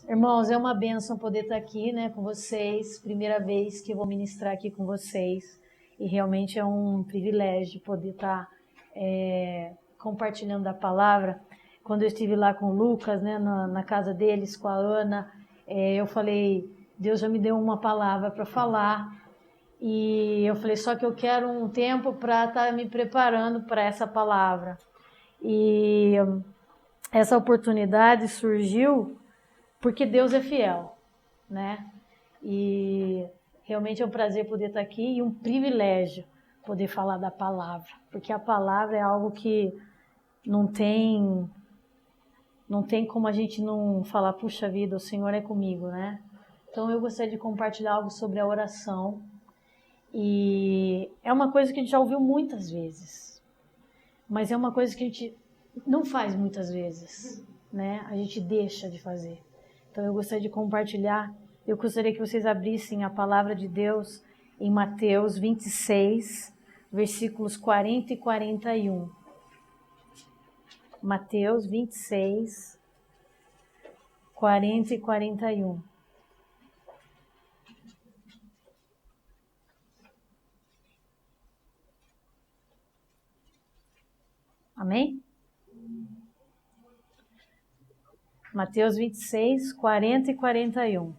Irmãos, é uma bênção poder estar aqui, né, com vocês. Primeira vez que eu vou ministrar aqui com vocês. E realmente é um privilégio poder estar compartilhando a palavra. Quando eu estive lá com o Lucas, né, na casa deles, com a Ana, eu falei, Deus já me deu uma palavra para falar. E eu falei, só que eu quero um tempo para estar me preparando para essa palavra. E essa oportunidade surgiu porque Deus é fiel, né? E realmente é um prazer poder estar aqui e um privilégio poder falar da palavra, porque a palavra é algo que não tem como a gente não falar, puxa vida, o Senhor é comigo, né? Então eu gostaria de compartilhar algo sobre a oração, e é uma coisa que a gente já ouviu muitas vezes, mas é uma coisa que a gente não faz muitas vezes, né? A gente deixa de fazer. Então eu gostaria de compartilhar, eu gostaria que vocês abrissem a palavra de Deus em Mateus 26, versículos 40 e 41. Mateus 26, 40 e 41. Amém? Mateus 26, 40 e 41.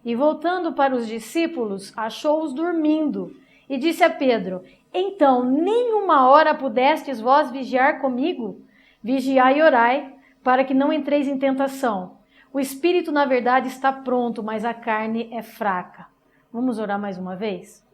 E voltando para os discípulos, achou-os dormindo, e disse a Pedro, então, nem uma hora pudestes vós vigiar comigo? Vigiai e orai, para que não entreis em tentação. O espírito, na verdade, está pronto, mas a carne é fraca. Vamos orar mais uma vez?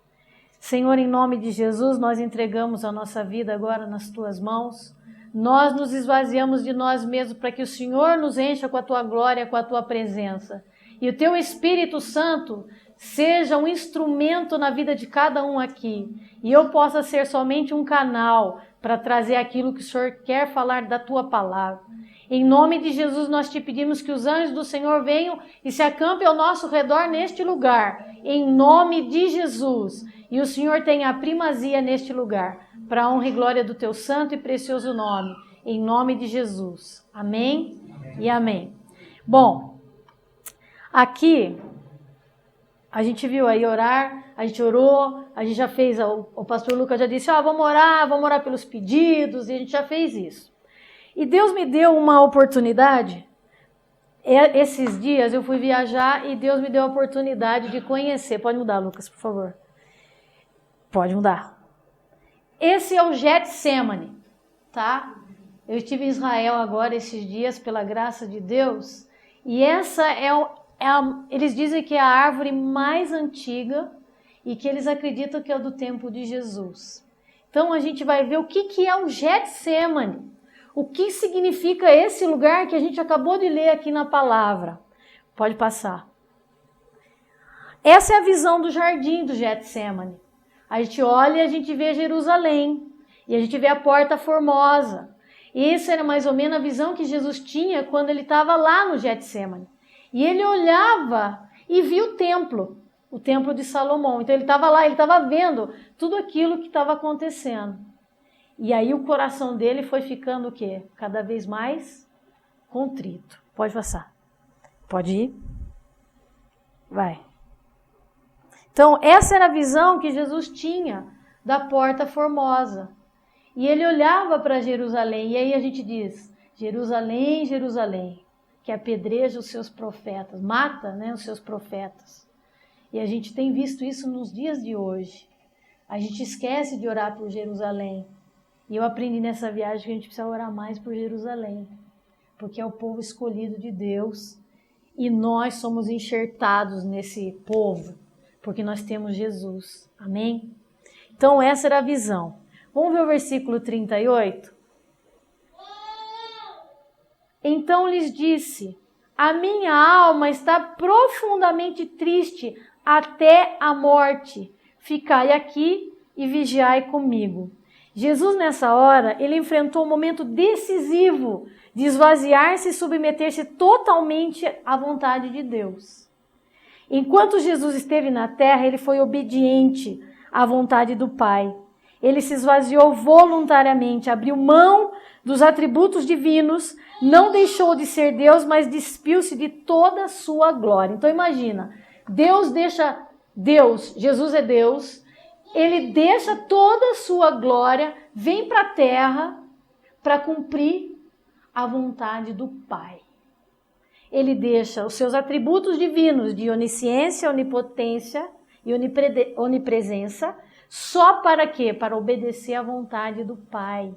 Senhor, em nome de Jesus, nós entregamos a nossa vida agora nas tuas mãos. Nós nos esvaziamos de nós mesmos para que o Senhor nos encha com a tua glória, com a tua presença. E o teu Espírito Santo seja um instrumento na vida de cada um aqui. E eu possa ser somente um canal para trazer aquilo que o Senhor quer falar da tua palavra. Em nome de Jesus, nós te pedimos que os anjos do Senhor venham e se acampem ao nosso redor neste lugar. Em nome de Jesus. E o Senhor tenha a primazia neste lugar, para a honra e glória do teu santo e precioso nome. Em nome de Jesus. Amém, e amém. Bom, aqui a gente viu aí orar, a gente orou, a gente já fez, o pastor Lucas já disse, vamos orar pelos pedidos, e a gente já fez isso. E Deus me deu uma oportunidade, esses dias eu fui viajar e Deus me deu a oportunidade de conhecer, pode mudar, Lucas, por favor. Pode mudar. Esse é o Getsemane, tá? Eu estive em Israel agora esses dias, pela graça de Deus, e essa eles dizem que é a árvore mais antiga e que eles acreditam que é do tempo de Jesus. Então a gente vai ver o que é o Getsemane, o que significa esse lugar que a gente acabou de ler aqui na palavra. Pode passar. Essa é a visão do jardim do Getsemane. A gente olha e a gente vê Jerusalém, e a gente vê a Porta Formosa. E essa era mais ou menos a visão que Jesus tinha quando ele estava lá no Getsemane. E ele olhava e via o templo de Salomão. Então ele estava lá, ele estava vendo tudo aquilo que estava acontecendo. E aí o coração dele foi ficando o quê? Cada vez mais contrito. Pode passar. Pode ir? Vai. Então, essa era a visão que Jesus tinha da Porta Formosa. E ele olhava para Jerusalém, e aí a gente diz, Jerusalém, Jerusalém, que apedreja os seus profetas, mata, né, os seus profetas. E a gente tem visto isso nos dias de hoje. A gente esquece de orar por Jerusalém. E eu aprendi nessa viagem que a gente precisa orar mais por Jerusalém, porque é o povo escolhido de Deus, e nós somos enxertados nesse povo, porque nós temos Jesus. Amém? Então essa era a visão. Vamos ver o versículo 38? Então lhes disse, a minha alma está profundamente triste até a morte. Ficai aqui e vigiai comigo. Jesus nessa hora, ele enfrentou um momento decisivo de esvaziar-se e submeter-se totalmente à vontade de Deus. Enquanto Jesus esteve na terra, ele foi obediente à vontade do Pai. Ele se esvaziou voluntariamente, abriu mão dos atributos divinos, não deixou de ser Deus, mas despiu-se de toda a sua glória. Então imagina, Jesus é Deus, ele deixa toda a sua glória, vem para a terra para cumprir a vontade do Pai. Ele deixa os seus atributos divinos de onisciência, onipotência e onipresença, só para quê? Para obedecer à vontade do Pai.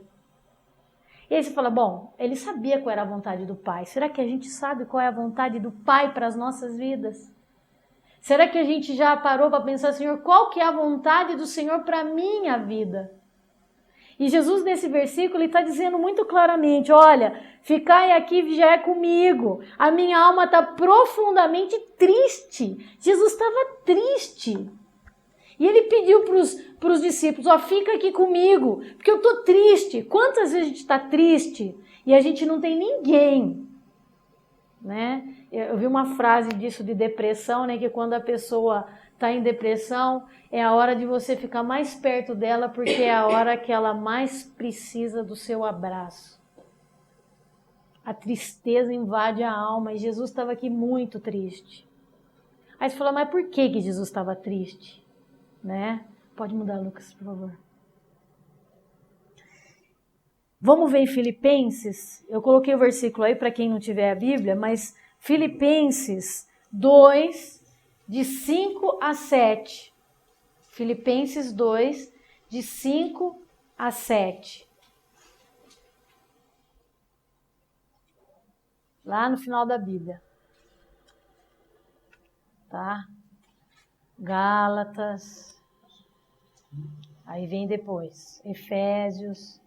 E aí você fala, bom, ele sabia qual era a vontade do Pai. Será que a gente sabe qual é a vontade do Pai para as nossas vidas? Será que a gente já parou para pensar, Senhor, qual que é a vontade do Senhor para a minha vida? E Jesus, nesse versículo, ele está dizendo muito claramente, olha, ficai aqui e vigiai comigo. A minha alma está profundamente triste. Jesus estava triste. E ele pediu para os discípulos, ó, fica aqui comigo, porque eu estou triste. Quantas vezes a gente está triste e a gente não tem ninguém, né? Eu vi uma frase disso de depressão, né? Que quando a pessoa está em depressão, é a hora de você ficar mais perto dela, porque é a hora que ela mais precisa do seu abraço. A tristeza invade a alma e Jesus estava aqui muito triste. Aí você fala, mas por que Jesus estava triste? Né? Pode mudar, Lucas, por favor. Vamos ver em Filipenses. Eu coloquei o versículo aí para quem não tiver a Bíblia, mas Filipenses 2, de 5 a 7. Filipenses 2, de 5 a 7. Lá no final da Bíblia. Tá? Gálatas, aí vem depois Efésios,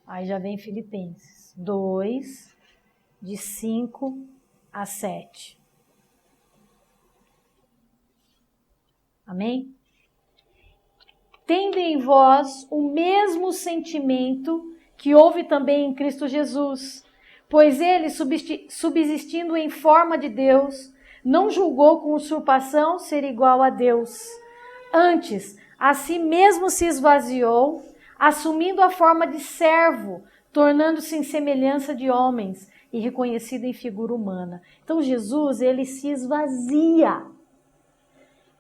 aí já vem Filipenses 2, de 5 a 7. Amém? Tende em vós o mesmo sentimento que houve também em Cristo Jesus, pois ele, subsistindo em forma de Deus, não julgou com usurpação ser igual a Deus. Antes, a si mesmo se esvaziou, assumindo a forma de servo, tornando-se em semelhança de homens e reconhecido em figura humana. Então Jesus, ele se esvazia.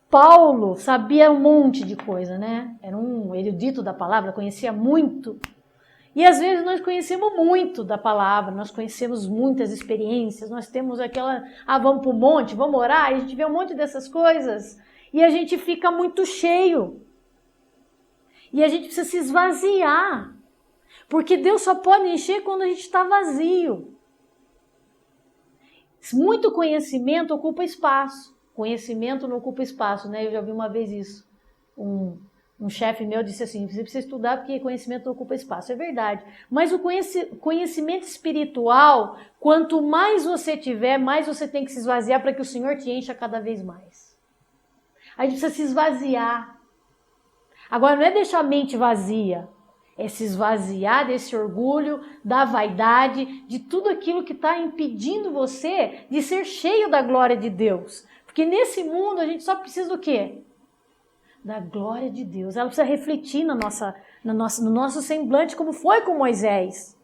Paulo sabia um monte de coisa, né? Era um erudito da palavra, conhecia muito. E às vezes nós conhecemos muito da palavra, nós conhecemos muitas experiências, nós temos aquela, vamos para o monte, vamos orar, e a gente vê um monte dessas coisas, e a gente fica muito cheio. E a gente precisa se esvaziar, porque Deus só pode encher quando a gente está vazio. Muito conhecimento ocupa espaço, conhecimento não ocupa espaço, né? Eu já vi uma vez isso, um chefe meu disse assim, você precisa estudar porque conhecimento não ocupa espaço. É verdade. Mas o conhecimento espiritual, quanto mais você tiver, mais você tem que se esvaziar para que o Senhor te encha cada vez mais. A gente precisa se esvaziar. Agora, não é deixar a mente vazia. É se esvaziar desse orgulho, da vaidade, de tudo aquilo que está impedindo você de ser cheio da glória de Deus. Porque nesse mundo a gente só precisa do quê? Da glória de Deus. Ela precisa refletir no nosso semblante, como foi com Moisés.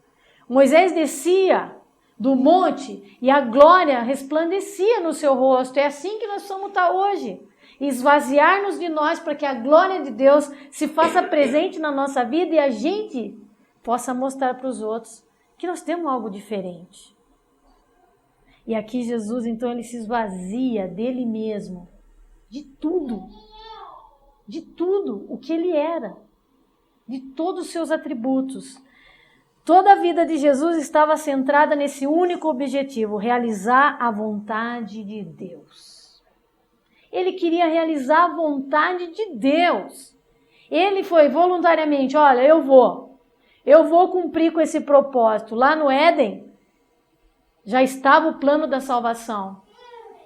Moisés descia do monte e a glória resplandecia no seu rosto. É assim que nós precisamos estar hoje. Esvaziar-nos de nós para que a glória de Deus se faça presente na nossa vida e a gente possa mostrar para os outros que nós temos algo diferente. E aqui Jesus, então, ele se esvazia dele mesmo, de tudo o que ele era, de todos os seus atributos. Toda a vida de Jesus estava centrada nesse único objetivo, realizar a vontade de Deus. Ele queria realizar a vontade de Deus. Ele foi voluntariamente, olha, eu vou cumprir com esse propósito. Lá no Éden, já estava o plano da salvação.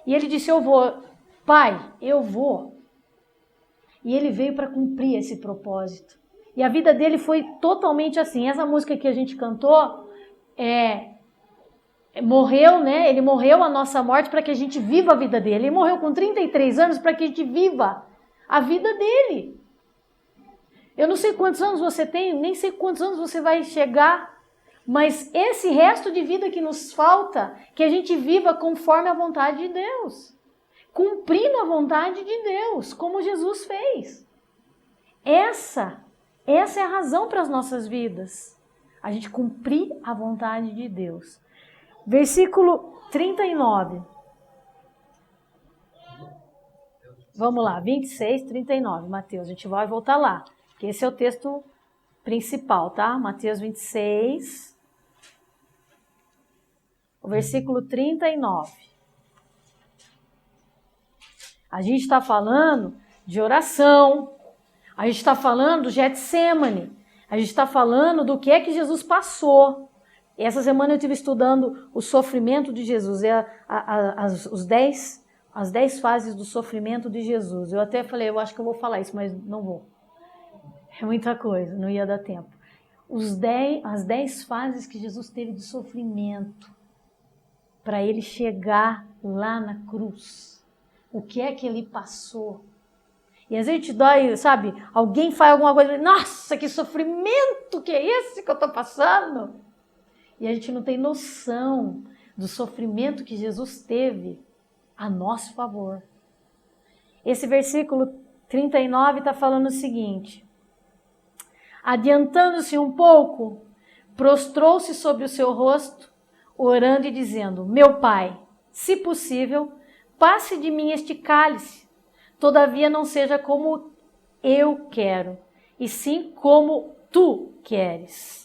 E ele disse, eu vou. Pai, eu vou. E ele veio para cumprir esse propósito. E a vida dele foi totalmente assim. Essa música que a gente cantou, morreu, né? Ele morreu a nossa morte para que a gente viva a vida dele. Ele morreu com 33 anos para que a gente viva a vida dele. Eu não sei quantos anos você tem, nem sei quantos anos você vai chegar, mas esse resto de vida que nos falta, que a gente viva conforme a vontade de Deus, cumprindo a vontade de Deus, como Jesus fez. Essa é a razão para as nossas vidas, a gente cumprir a vontade de Deus. Versículo 39. Vamos lá, 26, 39, Mateus, a gente vai voltar lá, que esse é o texto principal, tá? Mateus 26, o versículo 39. A gente está falando de oração, a gente está falando do Getsemane, a gente está falando do que é que Jesus passou. E essa semana eu estive estudando o sofrimento de Jesus, as 10 fases do sofrimento de Jesus. Eu até falei, eu acho que eu vou falar isso, mas não vou. É muita coisa, não ia dar tempo. As 10 fases que Jesus teve de sofrimento para ele chegar lá na cruz. O que é que ele passou? E às vezes te dói, sabe? Alguém faz alguma coisa, nossa, que sofrimento que é esse que eu estou passando? E a gente não tem noção do sofrimento que Jesus teve a nosso favor. Esse versículo 39 está falando o seguinte: adiantando-se um pouco, prostrou-se sobre o seu rosto, orando e dizendo: meu Pai, se possível, passe de mim este cálice, todavia não seja como eu quero, e sim como tu queres.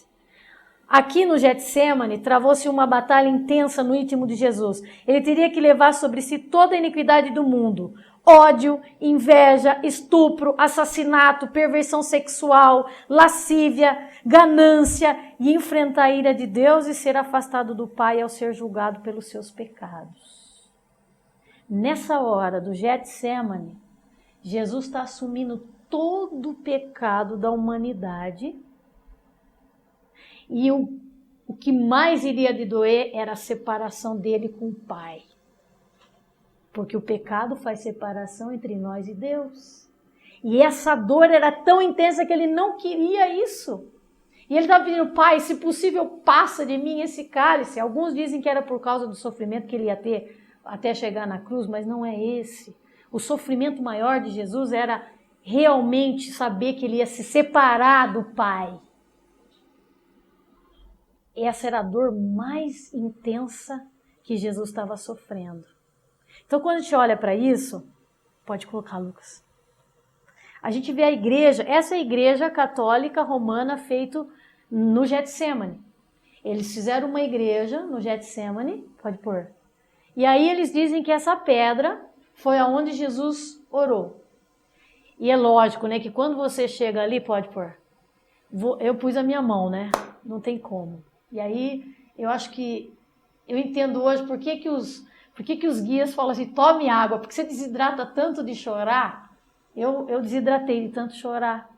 Aqui no Getsemane, travou-se uma batalha intensa no íntimo de Jesus. Ele teria que levar sobre si toda a iniquidade do mundo. Ódio, inveja, estupro, assassinato, perversão sexual, lascívia, ganância e enfrentar a ira de Deus e ser afastado do Pai ao ser julgado pelos seus pecados. Nessa hora do Getsemane, Jesus está assumindo todo o pecado da humanidade. E o que mais iria lhe doer era a separação dele com o Pai. Porque o pecado faz separação entre nós e Deus. E essa dor era tão intensa que ele não queria isso. E ele estava pedindo: Pai, se possível, passa de mim esse cálice. Alguns dizem que era por causa do sofrimento que ele ia ter até chegar na cruz, mas não é esse. O sofrimento maior de Jesus era realmente saber que ele ia se separar do Pai. Essa era a dor mais intensa que Jesus estava sofrendo. Então, quando a gente olha para isso, pode colocar, Lucas. A gente vê a igreja, essa é a igreja católica romana feita no Getsemane. Eles fizeram uma igreja no Getsemane, pode pôr. E aí eles dizem que essa pedra foi aonde Jesus orou. E é lógico, né, que quando você chega ali, pode pôr. Eu pus a minha mão, né? Não tem como. E aí, eu acho que eu entendo hoje por que os guias falam assim: tome água, porque você desidrata tanto de chorar. Eu desidratei de tanto chorar.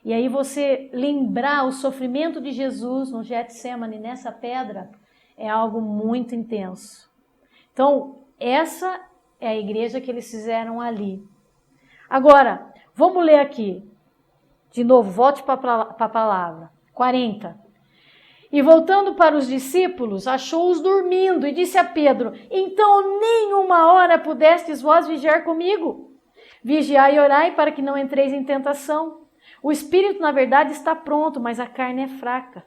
E aí você lembrar o sofrimento de Jesus no Getsemane, nessa pedra, é algo muito intenso. Então, essa é a igreja que eles fizeram ali. Agora, vamos ler aqui. De novo, volte para a palavra. 40. E voltando para os discípulos, achou-os dormindo e disse a Pedro: então nem uma hora pudestes vós vigiar comigo? Vigiai e orai para que não entreis em tentação. O espírito, na verdade, está pronto, mas a carne é fraca.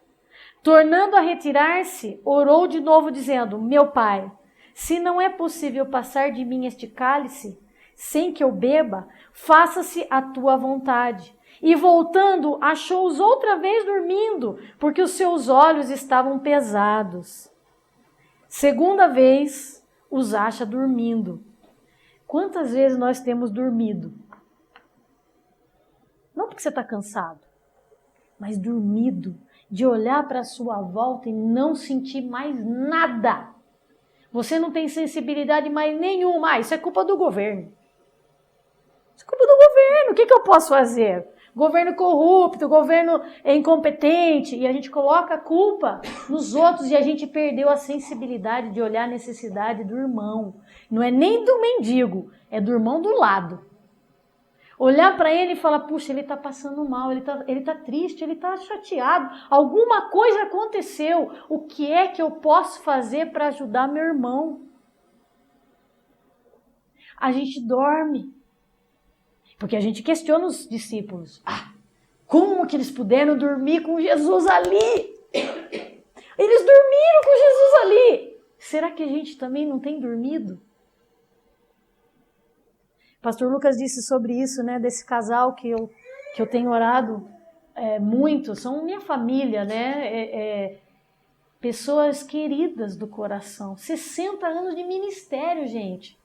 Tornando a retirar-se, orou de novo, dizendo: meu Pai, se não é possível passar de mim este cálice, sem que eu beba, faça-se a tua vontade. E voltando, achou-os outra vez dormindo, porque os seus olhos estavam pesados. Segunda vez, os acha dormindo. Quantas vezes nós temos dormido? Não porque você está cansado, mas dormido, de olhar para a sua volta e não sentir mais nada. Você não tem sensibilidade mais nenhuma. Isso é culpa do governo. Isso é culpa do governo. O que eu posso fazer? Governo corrupto, governo incompetente, e a gente coloca a culpa nos outros e a gente perdeu a sensibilidade de olhar a necessidade do irmão. Não é nem do mendigo, é do irmão do lado. Olhar para ele e falar, puxa, ele está passando mal, ele tá triste, ele está chateado. Alguma coisa aconteceu. O que é que eu posso fazer para ajudar meu irmão? A gente dorme. Porque a gente questiona os discípulos. Como que eles puderam dormir com Jesus ali? Eles dormiram com Jesus ali. Será que a gente também não tem dormido? Pastor Lucas disse sobre isso, né? Desse casal que eu tenho orado muito. São minha família, né? Pessoas queridas do coração. 60 anos de ministério, gente.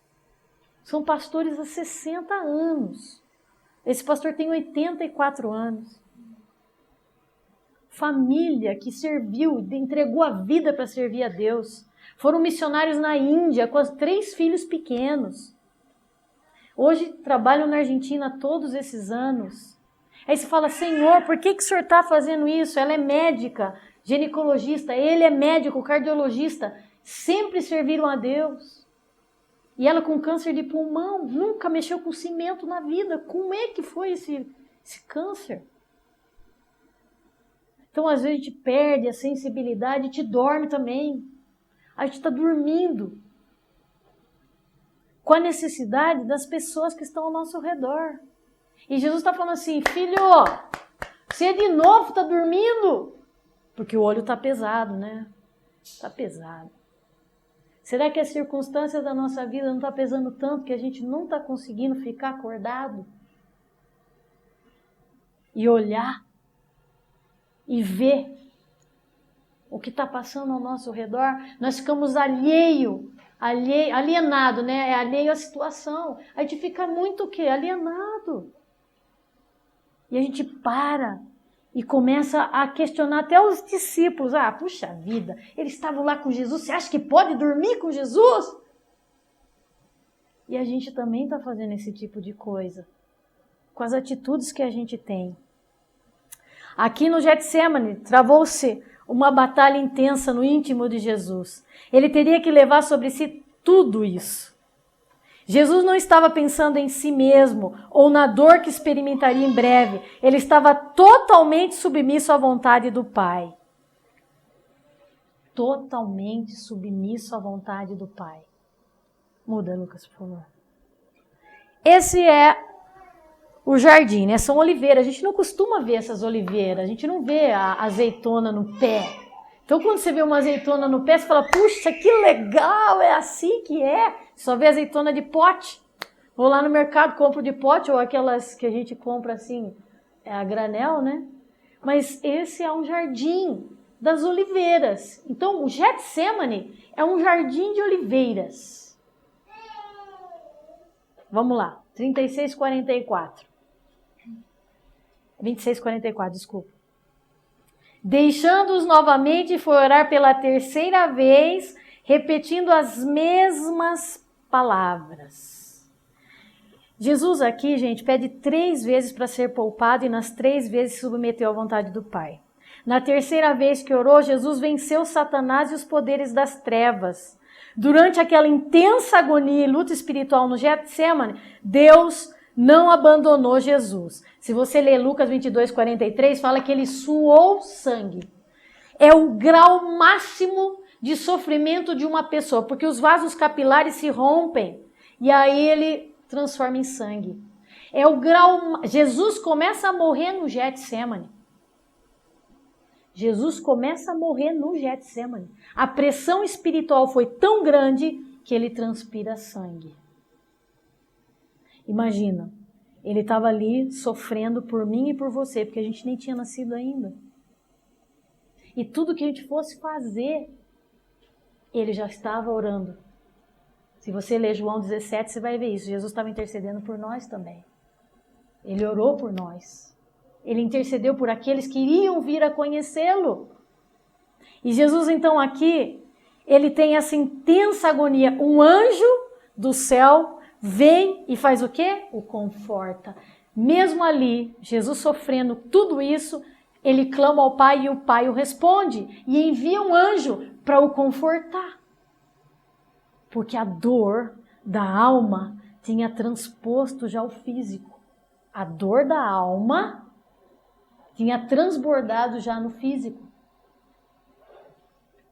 São pastores há 60 anos. Esse pastor tem 84 anos. Família que serviu, entregou a vida para servir a Deus. Foram missionários na Índia com 3 filhos pequenos. Hoje trabalham na Argentina todos esses anos. Aí você fala, Senhor, por que o Senhor está fazendo isso? Ela é médica, ginecologista, ele é médico, cardiologista. Sempre serviram a Deus. E ela com câncer de pulmão, nunca mexeu com cimento na vida. Como é que foi esse câncer? Então, às vezes, a gente perde a sensibilidade, a gente dorme também. A gente está dormindo com a necessidade das pessoas que estão ao nosso redor. E Jesus está falando assim, filho, você de novo está dormindo? Porque o olho está pesado, né? Está pesado. Será que as circunstâncias da nossa vida não estão pesando tanto que a gente não está conseguindo ficar acordado? E olhar e ver o que está passando ao nosso redor? Nós ficamos alienado, né? Alheio à situação. A gente fica muito o quê? Alienado. E a gente para e começa a questionar até os discípulos. Puxa vida, eles estavam lá com Jesus, você acha que pode dormir com Jesus? E a gente também está fazendo esse tipo de coisa, com as atitudes que a gente tem. Aqui no Getsemane, travou-se uma batalha intensa no íntimo de Jesus. Ele teria que levar sobre si tudo isso. Jesus não estava pensando em si mesmo ou na dor que experimentaria em breve. Ele estava totalmente submisso à vontade do Pai. Totalmente submisso à vontade do Pai. Muda, Lucas, por favor. Esse é o jardim, né? São oliveiras. A gente não costuma ver essas oliveiras. A gente não vê a azeitona no pé. Então, quando você vê uma azeitona no pé, você fala, puxa, que legal, é assim que é. Só vê azeitona de pote. Vou lá no mercado, compro de pote, ou aquelas que a gente compra assim, a granel, né? Mas esse é um jardim das oliveiras. Então, o Getsemane é um jardim de oliveiras. Vamos lá, 36:44. 26:44, desculpa. Deixando-os novamente, foi orar pela terceira vez, repetindo as mesmas palavras. Jesus aqui, gente, pede 3 vezes para ser poupado e nas 3 vezes se submeteu à vontade do Pai. Na terceira vez que orou, Jesus venceu Satanás e os poderes das trevas. Durante aquela intensa agonia e luta espiritual no Getsemane, Deus não abandonou Jesus. Se você ler Lucas 22:43, fala que ele suou sangue. É o grau máximo de sofrimento de uma pessoa, porque os vasos capilares se rompem e aí ele transforma em sangue. É o grau. Jesus começa a morrer no Getsemane. Jesus começa a morrer no Getsemane. A pressão espiritual foi tão grande que ele transpira sangue. Imagina, ele estava ali sofrendo por mim e por você, porque a gente nem tinha nascido ainda. E tudo que a gente fosse fazer, ele já estava orando. Se você ler João 17, você vai ver isso. Jesus estava intercedendo por nós também. Ele orou por nós. Ele intercedeu por aqueles que iriam vir a conhecê-lo. E Jesus, então, aqui, ele tem essa intensa agonia. Um anjo do céu vem e faz o quê? O conforta. Mesmo ali, Jesus sofrendo tudo isso, ele clama ao Pai e o Pai o responde. E envia um anjo para o confortar. Porque a dor da alma tinha transposto já o físico. a dor da alma tinha transbordado já no físico.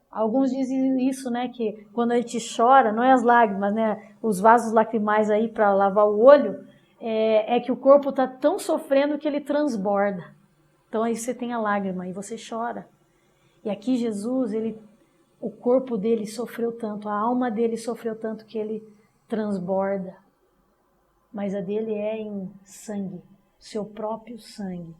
Alguns dizem isso, né, que quando a gente chora, não é as lágrimas, né, os vasos lacrimais aí para lavar o olho, é que o corpo está tão sofrendo que ele transborda. Então aí você tem a lágrima e você chora. E aqui Jesus, o corpo dele sofreu tanto, a alma dele sofreu tanto que ele transborda. Mas a dele é em sangue, seu próprio sangue.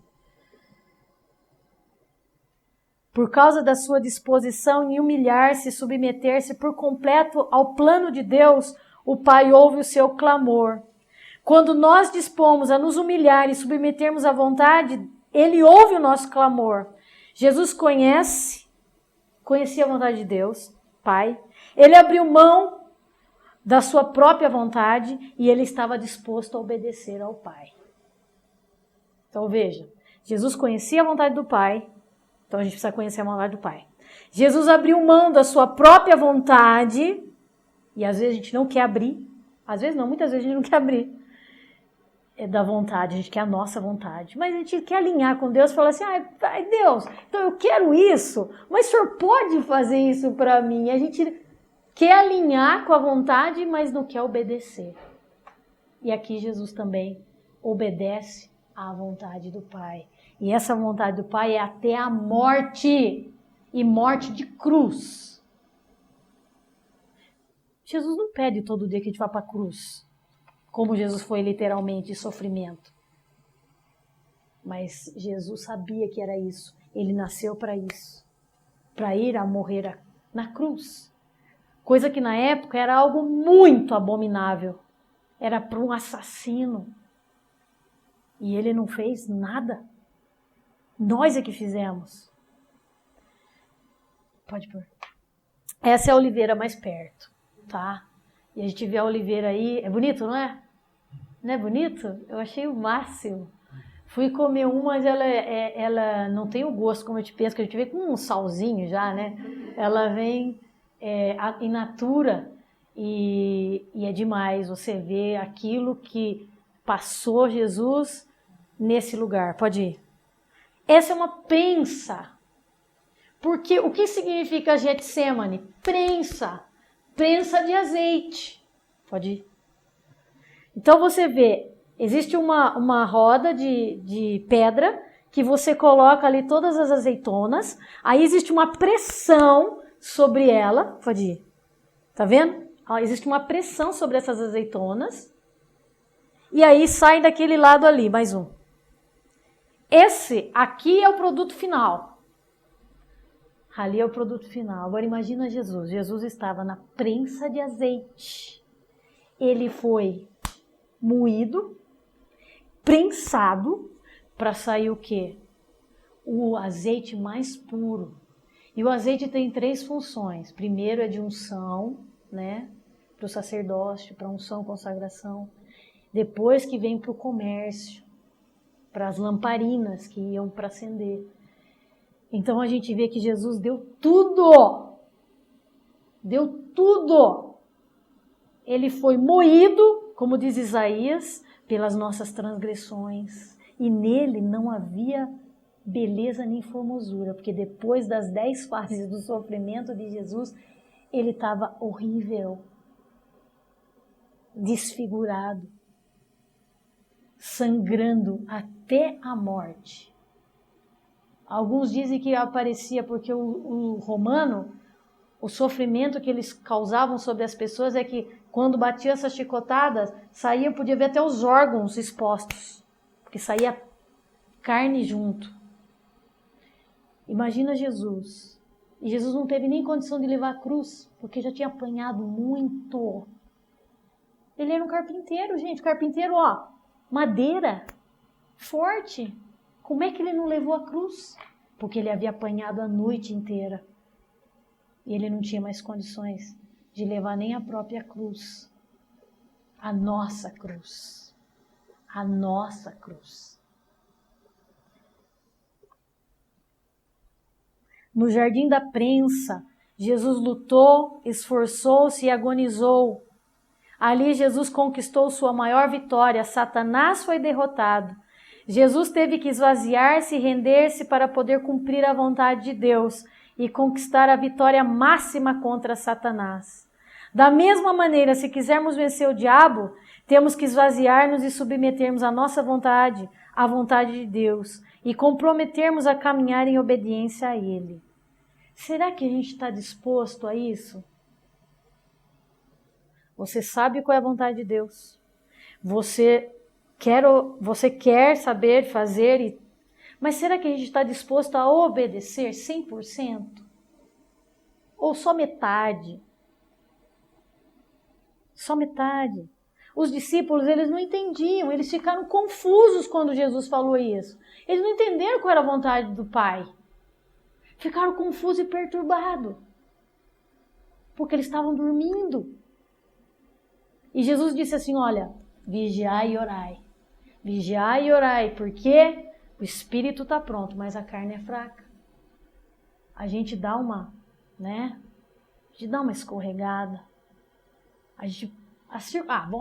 Por causa da sua disposição em humilhar-se e submeter-se por completo ao plano de Deus, o Pai ouve o seu clamor. Quando nós dispomos a nos humilhar e submetermos à vontade, Ele ouve o nosso clamor. Jesus conhecia a vontade de Deus, Pai. Ele abriu mão da sua própria vontade e ele estava disposto a obedecer ao Pai. Então veja, Jesus conhecia a vontade do Pai. Então a gente precisa conhecer a vontade do Pai. Jesus abriu mão da sua própria vontade, e às vezes a gente não quer abrir, às vezes não, muitas vezes a gente não quer abrir da vontade, a gente quer a nossa vontade, mas a gente quer alinhar com Deus e falar assim, Deus, então eu quero isso, mas o Senhor pode fazer isso para mim. A gente quer alinhar com a vontade, mas não quer obedecer. E aqui Jesus também obedece à vontade do Pai. E essa vontade do Pai é até a morte, e morte de cruz. Jesus não pede todo dia que a gente vá para a cruz, como Jesus foi literalmente, de sofrimento. Mas Jesus sabia que era isso. Ele nasceu para isso, para ir a morrer na cruz. Coisa que na época era algo muito abominável. Era para um assassino. E ele não fez nada. Nós é que fizemos. Pode pôr. Essa é a oliveira mais perto, tá? E a gente vê a oliveira aí. É bonito, não é? Não é bonito? Eu achei o máximo. Fui comer uma, mas ela não tem o gosto como a gente pensa, que a gente vê com um salzinho já, né? Ela vem in natura e é demais. Você vê aquilo que passou Jesus nesse lugar. Pode ir. Essa é uma prensa. Porque o que significa Getsemane? Prensa. Prensa de azeite. Pode ir. Então você vê, existe uma roda de pedra que você coloca ali todas as azeitonas. Aí existe uma pressão sobre ela. Pode ir. Tá vendo? Existe uma pressão sobre essas azeitonas. E aí sai daquele lado ali, mais um. Esse aqui é o produto final. Ali é o produto final. Agora imagina Jesus. Jesus estava na prensa de azeite. Ele foi moído, prensado, para sair o quê? O azeite mais puro. E o azeite tem 3 funções. Primeiro é de unção, né? Para o sacerdócio, para unção, consagração. Depois que vem para o comércio, para as lamparinas que iam para acender. Então a gente vê que Jesus deu tudo. Deu tudo. Ele foi moído, como diz Isaías, pelas nossas transgressões. E nele não havia beleza nem formosura, porque depois das 10 fases do sofrimento de Jesus, ele estava horrível, desfigurado, sangrando até a morte. Alguns dizem que aparecia porque o romano, o sofrimento que eles causavam sobre as pessoas é que quando batiam essas chicotadas, podia ver até os órgãos expostos, porque saía carne junto. Imagina Jesus. E Jesus não teve nem condição de levar a cruz, porque já tinha apanhado muito. Ele era um carpinteiro, gente. Carpinteiro, madeira, forte. Como é que ele não levou a cruz? Porque ele havia apanhado a noite inteira. E ele não tinha mais condições de levar nem a própria cruz. A nossa cruz. A nossa cruz. No jardim da prensa, Jesus lutou, esforçou-se e agonizou. Ali Jesus conquistou sua maior vitória, Satanás foi derrotado. Jesus teve que esvaziar-se e render-se para poder cumprir a vontade de Deus e conquistar a vitória máxima contra Satanás. Da mesma maneira, se quisermos vencer o diabo, temos que esvaziar-nos e submetermos a nossa vontade à vontade de Deus e comprometermos a caminhar em obediência a Ele. Será que a gente está disposto a isso? Você sabe qual é a vontade de Deus. Você quer saber fazer, mas será que a gente está disposto a obedecer 100%? Ou só metade? Só metade. Os discípulos, eles não entendiam, eles ficaram confusos quando Jesus falou isso. Eles não entenderam qual era a vontade do Pai. Ficaram confusos e perturbados. Porque eles estavam dormindo. E Jesus disse assim, olha, vigiai e orai. Vigiai e orai, porque o espírito está pronto, mas a carne é fraca. A gente dá uma, A gente dá uma escorregada.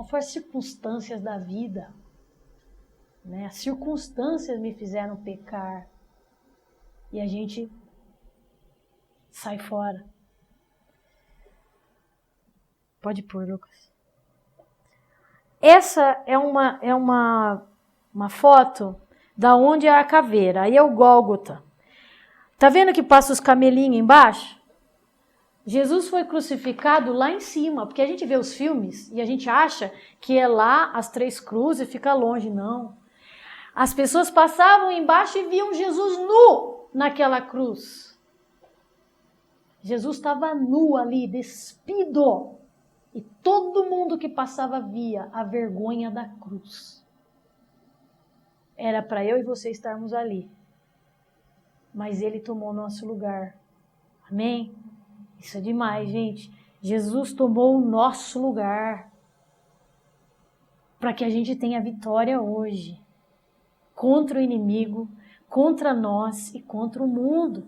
Foram as circunstâncias da vida. As circunstâncias me fizeram pecar. E a gente sai fora. Pode pôr, Lucas. Essa é uma foto da onde é a caveira. Aí é o Gólgota. Tá vendo que passa os camelinhos embaixo? Jesus foi crucificado lá em cima, porque a gente vê os filmes e a gente acha que é lá as 3 cruzes e fica longe. Não. As pessoas passavam embaixo e viam Jesus nu naquela cruz. Jesus estava nu ali, despido. E todo mundo que passava via a vergonha da cruz. Era para eu e você estarmos ali. Mas ele tomou nosso lugar. Amém? Isso é demais, gente. Jesus tomou o nosso lugar. Para que a gente tenha vitória hoje. Contra o inimigo, contra nós e contra o mundo.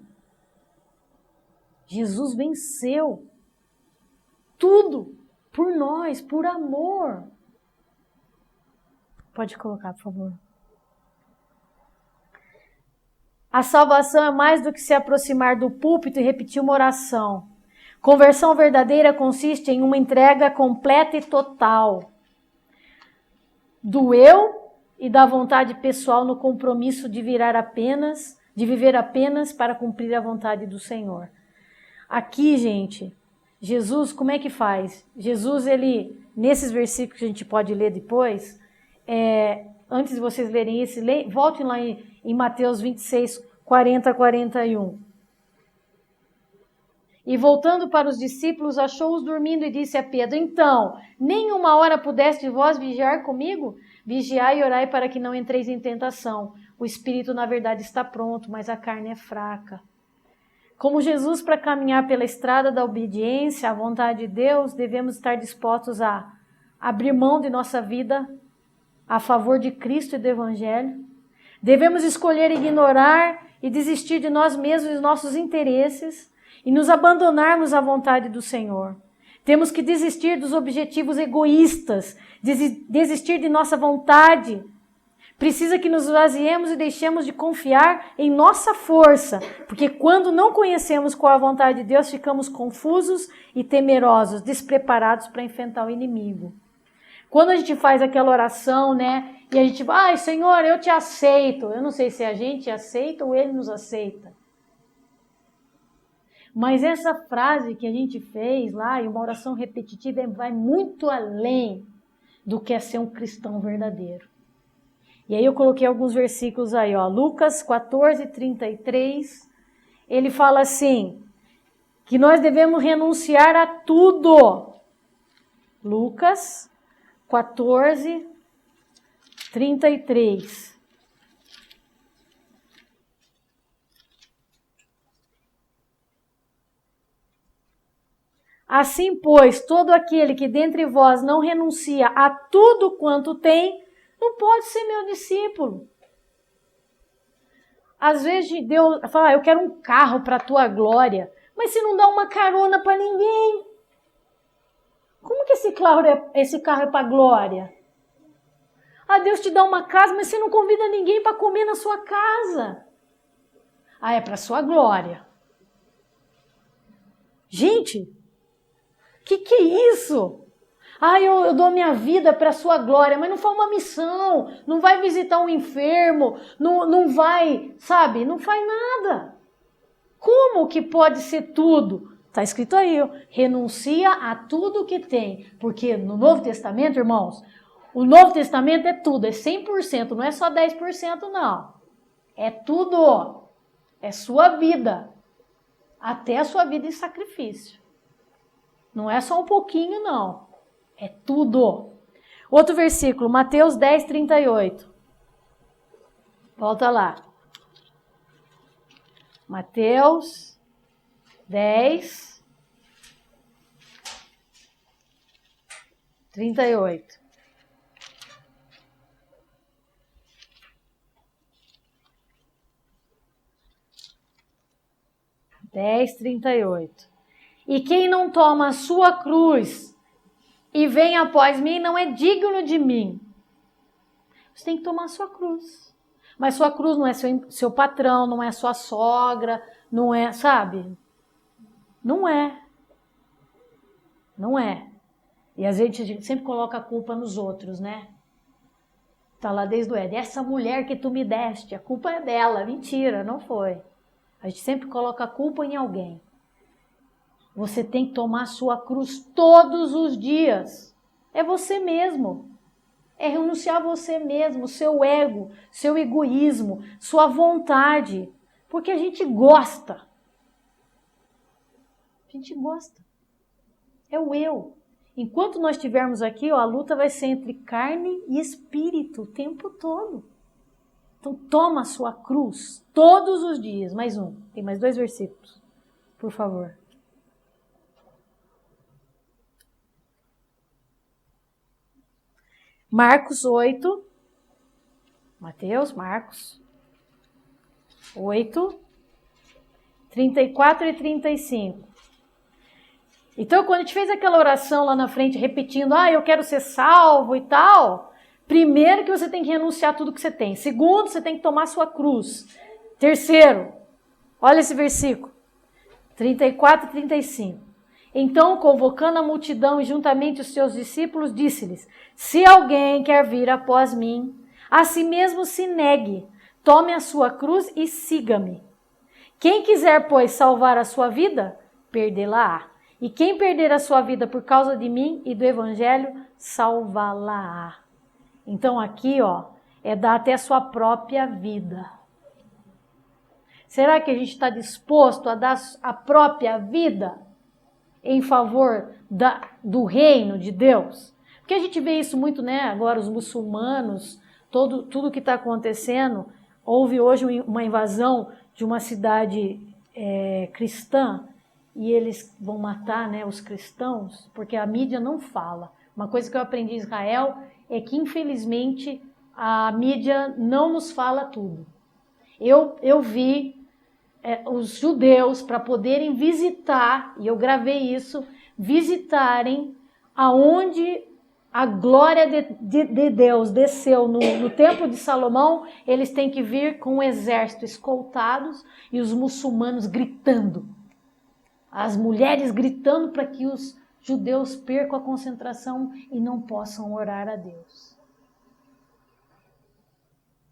Jesus venceu tudo por nós, por amor. Pode colocar, por favor. A salvação é mais do que se aproximar do púlpito e repetir uma oração. Conversão verdadeira consiste em uma entrega completa e total do eu e da vontade pessoal no compromisso de viver apenas para cumprir a vontade do Senhor. Aqui, gente, Jesus, como é que faz? Jesus, ele, nesses versículos que a gente pode ler depois, antes de vocês lerem esse, voltem lá em Mateus 26, 40 a 41. E voltando para os discípulos, achou-os dormindo e disse a Pedro, então, nem uma hora pudeste vós vigiar comigo? Vigiai e orai para que não entreis em tentação. O espírito, na verdade, está pronto, mas a carne é fraca. Como Jesus, para caminhar pela estrada da obediência à vontade de Deus, devemos estar dispostos a abrir mão de nossa vida a favor de Cristo e do Evangelho. Devemos escolher ignorar e desistir de nós mesmos e dos nossos interesses e nos abandonarmos à vontade do Senhor. Temos que desistir dos objetivos egoístas, desistir de nossa vontade. Precisa que nos esvaziemos e deixemos de confiar em nossa força, porque quando não conhecemos qual é a vontade de Deus, ficamos confusos e temerosos, despreparados para enfrentar o inimigo. Quando a gente faz aquela oração, e a gente vai, Senhor, eu te aceito. Eu não sei se a gente aceita ou Ele nos aceita. Mas essa frase que a gente fez lá, e uma oração repetitiva, vai muito além do que é ser um cristão verdadeiro. E aí eu coloquei alguns versículos aí, Lucas 14, 33, ele fala assim, que nós devemos renunciar a tudo. Lucas 14, 33. Assim, pois, todo aquele que dentre vós não renuncia a tudo quanto tem, não pode ser meu discípulo. Às vezes Deus fala, eu quero um carro para a tua glória, mas você não dá uma carona para ninguém. Como que esse esse carro é para glória? Ah, Deus te dá uma casa, mas você não convida ninguém para comer na sua casa. Ah, é para sua glória. Gente, que é isso? Ah, eu dou minha vida para a sua glória, mas não foi uma missão, não vai visitar um enfermo, não vai, sabe, não faz nada. Como que pode ser tudo? Está escrito aí, ó, renuncia a tudo que tem, porque no Novo Testamento, irmãos, o Novo Testamento é tudo, é 100%, não é só 10% não, é tudo, é sua vida, até a sua vida em sacrifício, não é só um pouquinho não, é tudo. Outro versículo, Mateus 10, 38, volta lá, Mateus 10, 38. E quem não toma a sua cruz e vem após mim não é digno de mim. Você tem que tomar a sua cruz. Mas sua cruz não é seu patrão, não é sua sogra, não é, sabe? Não é. Não é. E a gente sempre coloca a culpa nos outros, né? Tá lá desde o Éden. Essa mulher que tu me deste, a culpa é dela. Mentira, não foi. A gente sempre coloca a culpa em alguém. Você tem que tomar a sua cruz todos os dias. É você mesmo. É renunciar a você mesmo, seu ego, seu egoísmo, sua vontade. Porque a gente gosta. A gente gosta. É o eu. Enquanto nós estivermos aqui, ó, a luta vai ser entre carne e espírito o tempo todo. Então toma a sua cruz todos os dias. Mais um. Tem mais 2 versículos. Por favor. Marcos 8. Marcos 8. 34 e 35. Então, quando a gente fez aquela oração lá na frente, repetindo, eu quero ser salvo e tal, primeiro que você tem que renunciar a tudo que você tem. Segundo, você tem que tomar a sua cruz. Terceiro, olha esse versículo, 34 e 35. Então, convocando a multidão e juntamente os seus discípulos, disse-lhes, se alguém quer vir após mim, a si mesmo se negue, tome a sua cruz e siga-me. Quem quiser, pois, salvar a sua vida, perdê-la-á. E quem perder a sua vida por causa de mim e do evangelho, salvá-la-á. Então aqui, ó, é dar até a sua própria vida. Será que a gente está disposto a dar a própria vida em favor do reino de Deus? Porque a gente vê isso muito, né? Agora os muçulmanos, tudo que está acontecendo. Houve hoje uma invasão de uma cidade cristã, e eles vão matar, né, os cristãos, porque a mídia não fala. Uma coisa que eu aprendi em Israel é que, infelizmente, a mídia não nos fala tudo. Eu vi os judeus, para poderem visitar, e eu gravei isso, visitarem aonde a glória de Deus desceu no templo de Salomão. Eles têm que vir com um exército escoltados e os muçulmanos gritando. As mulheres gritando para que os judeus percam a concentração e não possam orar a Deus.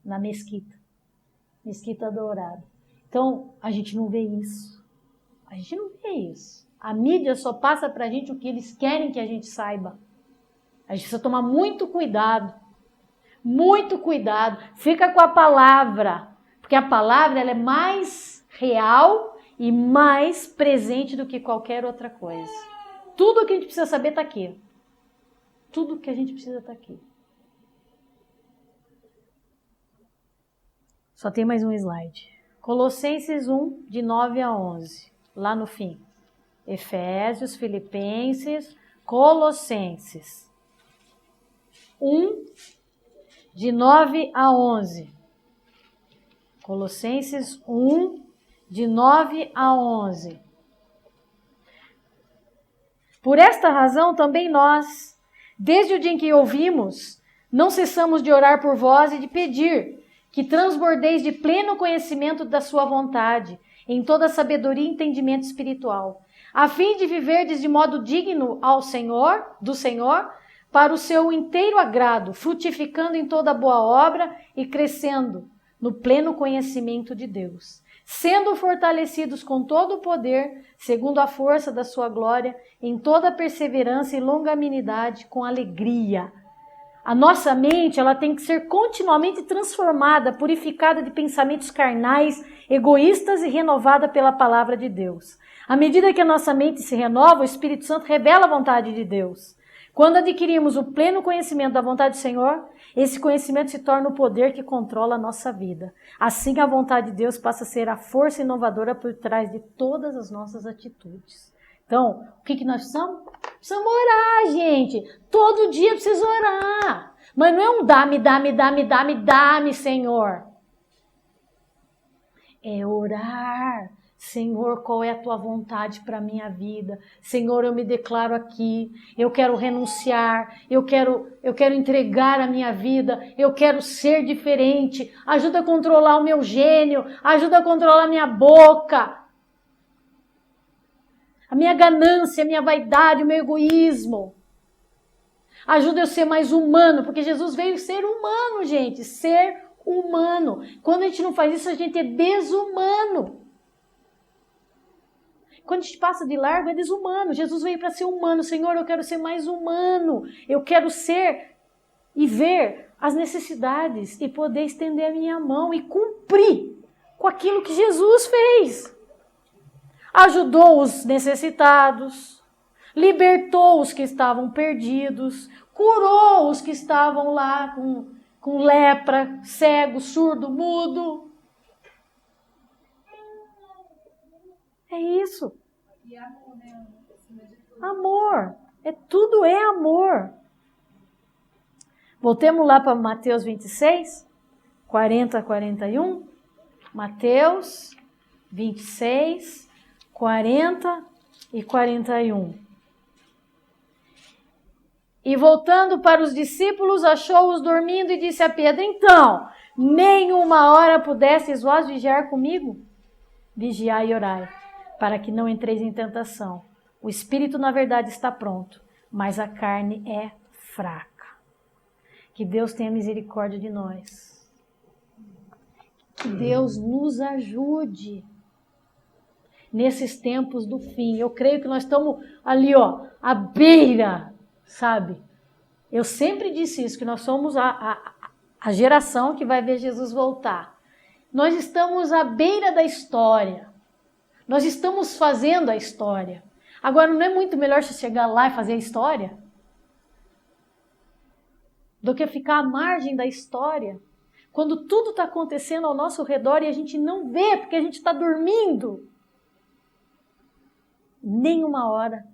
Na mesquita dourada. Então, a gente não vê isso. A gente não vê isso. A mídia só passa para a gente o que eles querem que a gente saiba. A gente precisa tomar muito cuidado. Muito cuidado. Fica com a palavra. Porque a palavra ela é mais real e mais presente do que qualquer outra coisa. Tudo o que a gente precisa saber está aqui. Tudo o que a gente precisa está aqui. Só tem mais um slide. Colossenses 1, de 9 a 11. Lá no fim. Efésios, Filipenses, Colossenses. 1, de 9 a 11. Colossenses 1, de 9 a 11. Por esta razão também nós, Desde o dia em que ouvimos, não cessamos de orar por vós e de pedir que transbordeis de pleno conhecimento da sua vontade, em toda sabedoria e entendimento espiritual, a fim de viverdes de modo digno do Senhor, para o seu inteiro agrado, frutificando em toda boa obra e crescendo no pleno conhecimento de Deus, sendo fortalecidos com todo o poder, segundo a força da sua glória, em toda perseverança e longanimidade, com alegria. A nossa mente, ela tem que ser continuamente transformada, purificada de pensamentos carnais, egoístas e renovada pela palavra de Deus. À medida que a nossa mente se renova, o Espírito Santo revela a vontade de Deus. Quando adquirimos o pleno conhecimento da vontade do Senhor, esse conhecimento se torna o poder que controla a nossa vida. Assim, a vontade de Deus passa a ser a força inovadora por trás de todas as nossas atitudes. Então, o que nós precisamos? Precisamos orar, gente. Todo dia precisa orar. Mas não é um dá-me, Senhor. É orar. Senhor, qual é a tua vontade para a minha vida? Senhor, eu me declaro aqui. Eu quero renunciar. Eu quero entregar a minha vida. Eu quero ser diferente. Ajuda a controlar o meu gênio. Ajuda a controlar a minha boca. A minha ganância, a minha vaidade, o meu egoísmo. Ajuda eu a ser mais humano, porque Jesus veio ser humano, gente. Ser humano. Quando a gente não faz isso, a gente é desumano. Quando a gente passa de largo, é desumano. Jesus veio para ser humano. Senhor, eu quero ser mais humano. Eu quero ser e ver as necessidades e poder estender a minha mão e cumprir com aquilo que Jesus fez. Ajudou os necessitados, libertou os que estavam perdidos, curou os que estavam lá com lepra, cego, surdo, mudo. É isso. E amor, né? Amor. Tudo é amor. Voltemos lá para Mateus 26, 40 a 41. Mateus 26, 40 e 41. E voltando para os discípulos, achou-os dormindo e disse a Pedro: então, nem uma hora pudestes vós vigiar comigo? Vigiai e orai, para que não entreis em tentação. O espírito, na verdade, está pronto, mas a carne é fraca. Que Deus tenha misericórdia de nós. Que Deus nos ajude nesses tempos do fim. Eu creio que nós estamos ali, à beira, sabe? Eu sempre disse isso, que nós somos a geração que vai ver Jesus voltar. Nós estamos à beira da história. Nós estamos fazendo a história. Agora, não é muito melhor você chegar lá e fazer a história? Do que ficar à margem da história? Quando tudo está acontecendo ao nosso redor e a gente não vê, porque a gente está dormindo. Nem uma hora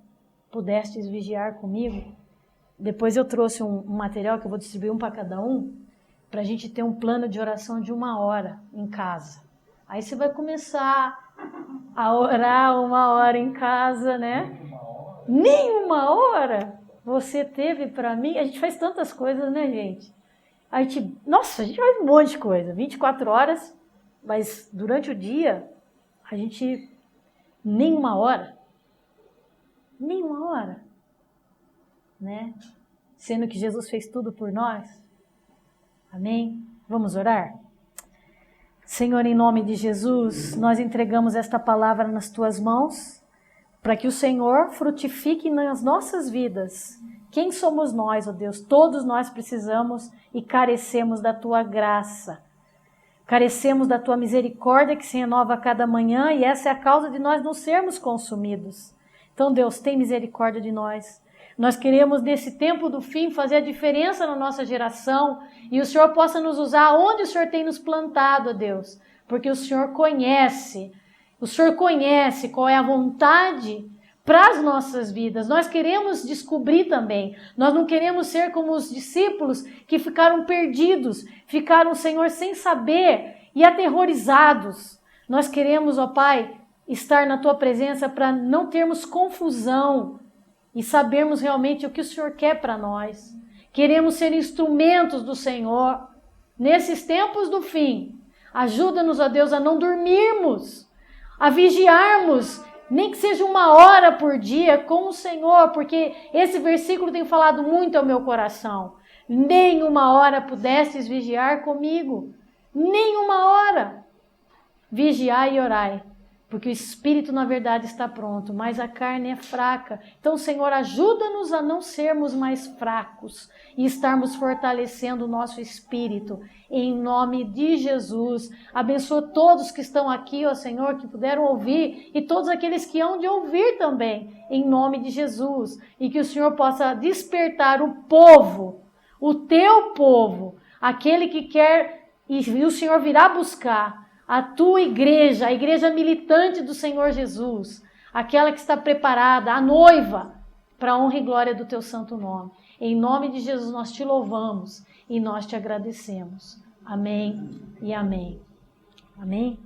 pudestes vigiar comigo. Depois eu trouxe um material que eu vou distribuir um para cada um, para a gente ter um plano de oração de 1 hora em casa. Aí você vai começar a orar 1 hora em casa, né? Nem uma hora você teve para mim. A gente faz tantas coisas, né, gente? A gente faz um monte de coisa. 24 horas, mas durante o dia, a gente nem 1 hora. Nem 1 hora. Né? Sendo que Jesus fez tudo por nós. Amém? Vamos orar? Senhor, em nome de Jesus, nós entregamos esta palavra nas tuas mãos, para que o Senhor frutifique nas nossas vidas. Quem somos nós, ó Deus? Todos nós precisamos e carecemos da tua graça. Carecemos da tua misericórdia que se renova a cada manhã, e essa é a causa de nós não sermos consumidos. Então, Deus, tem misericórdia de nós. Nós queremos, nesse tempo do fim, fazer a diferença na nossa geração, e o Senhor possa nos usar onde o Senhor tem nos plantado, ó Deus, porque o Senhor conhece qual é a vontade para as nossas vidas. Nós queremos descobrir também. Nós não queremos ser como os discípulos que ficaram perdidos, ficaram, Senhor, sem saber e aterrorizados. Nós queremos, ó Pai, estar na tua presença para não termos confusão e sabermos realmente o que o Senhor quer para nós. Queremos ser instrumentos do Senhor nesses tempos do fim. Ajuda-nos, ó Deus, a não dormirmos, a vigiarmos, nem que seja 1 hora por dia com o Senhor, porque esse versículo tem falado muito ao meu coração. Nem 1 hora pudestes vigiar comigo, nem 1 hora. Vigiai e orai, porque o espírito na verdade está pronto, mas a carne é fraca. Então, Senhor, ajuda-nos a não sermos mais fracos e estarmos fortalecendo o nosso espírito, em nome de Jesus. Abençoa todos que estão aqui, ó Senhor, que puderam ouvir, e todos aqueles que hão de ouvir também, em nome de Jesus. E que o Senhor possa despertar o povo, o teu povo, aquele que quer, e o Senhor virá buscar, a tua igreja, a igreja militante do Senhor Jesus, aquela que está preparada, a noiva, para a honra e glória do teu santo nome. Em nome de Jesus nós te louvamos e nós te agradecemos. Amém e amém. Amém.